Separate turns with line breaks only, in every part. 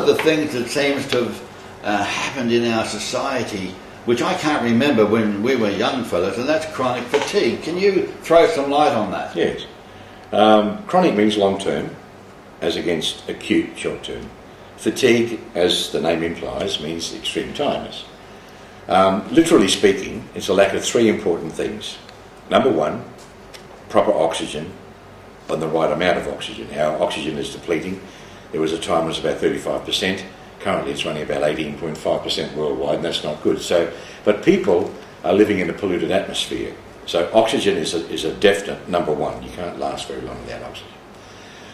the things that seems to have happened in our society, which I can't remember when we were young fellas, and that's chronic fatigue. Can you throw some light on that?
Yes. Chronic means long-term, as against acute short-term. Fatigue, as the name implies, means extreme tiredness. Literally speaking, it's a lack of three important things. Number one, proper oxygen, and the right amount of oxygen. Our oxygen is depleting. There was a time it was about 35%. Currently it's running about 18.5% worldwide, and that's not good. But people are living in a polluted atmosphere. So oxygen is a definite number one. You can't last very long without oxygen.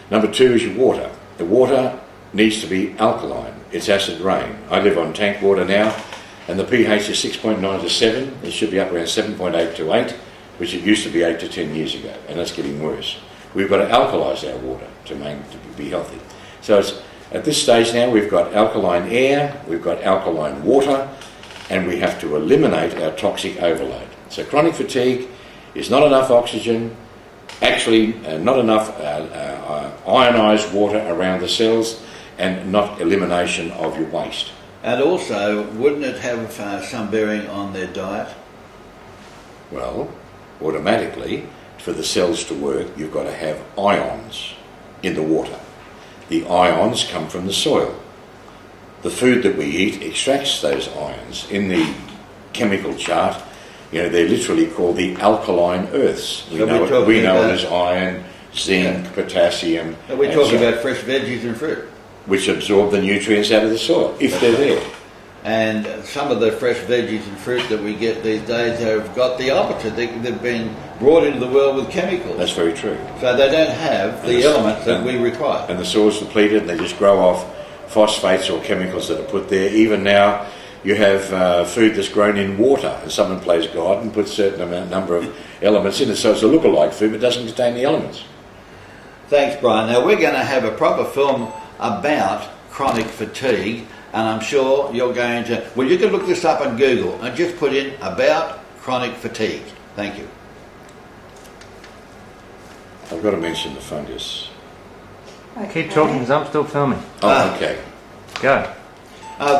Number two is your water. The water needs to be alkaline. It's acid rain. I live on tank water now, and the pH is 6.9 to 7. It should be up around 7.8 to 8, which it used to be 8 to 10 years ago, and that's getting worse. We've got to alkalise our water to be healthy. So at this stage now, we've got alkaline air, we've got alkaline water, and we have to eliminate our toxic overload. So chronic fatigue is not enough oxygen, actually not enough ionised water around the cells, and not elimination of your waste.
And also, wouldn't it have some bearing on their diet?
Well, automatically, for the cells to work, you've got to have ions in the water. The ions come from the soil. The food that we eat extracts those ions. In the chemical chart, they're literally called the alkaline earths. We know it as iron, zinc, potassium.
And we're talking about fresh veggies and fruit,
which absorb the nutrients out of the soil, if they're there.
And some of the fresh veggies and fruit that we get these days have got the opposite. They've been brought into the world with chemicals.
That's very true.
So they don't have the elements that we require.
And the soil's depleted, and they just grow off phosphates or chemicals that are put there. Even now, you have food that's grown in water, and someone plays God and puts a certain number of elements in it, so it's a look-alike food, but doesn't contain the elements.
Thanks, Brian. Now, we're going to have a proper film about chronic fatigue, and I'm sure you're going to... Well, you can look this up on Google and just put in about chronic fatigue. Thank you.
I've got to mention the fungus.
Okay. Keep talking because I'm still filming.
Oh, okay.
Go.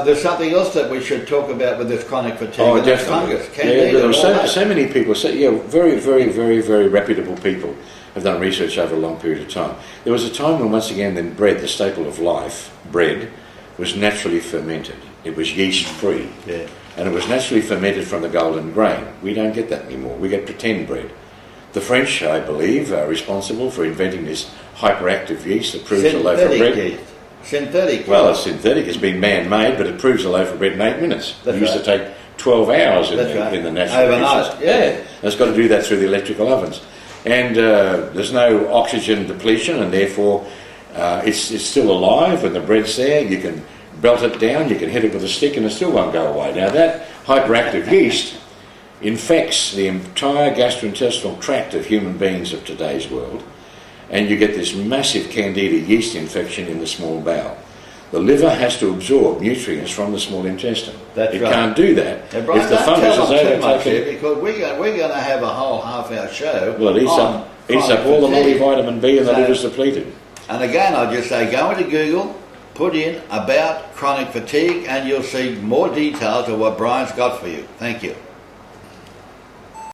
There's something else that we should talk about with this chronic fatigue.
Oh,
and
definitely.
Fungus. There
are so many people, very, very, very, very reputable people have done research over a long period of time. There was a time when, once again, then bread, the staple of life, bread, was naturally fermented. It was yeast-free.
Yeah.
And it was naturally fermented from the golden grain. We don't get that anymore. We get pretend bread. The French, I believe, are responsible for inventing this hyperactive yeast that proves a loaf of bread.
Yeast. Synthetic.
Well, it's synthetic. It's been man-made, but it proves a loaf of bread in 8 minutes. It used to take 12 hours in the natural
overnight.
process. Yeah. And it's got to do that through the electrical ovens. And there's no oxygen depletion, and therefore it's still alive when the bread's there. You can belt it down, you can hit it with a stick, and it still won't go away. Now, that hyperactive yeast infects the entire gastrointestinal tract of human beings of today's world, and you get this massive candida yeast infection in the small bowel. The liver has to absorb nutrients from the small intestine. It can't do that
now, Brian,
if the fungus is
overtaken. Because we're going to have a whole half-hour show.
Well, it eats up all the multivitamin B, and the liver's depleted.
And again, I'll just say, go into Google, put in about chronic fatigue, and you'll see more details of what Brian's got for you. Thank you.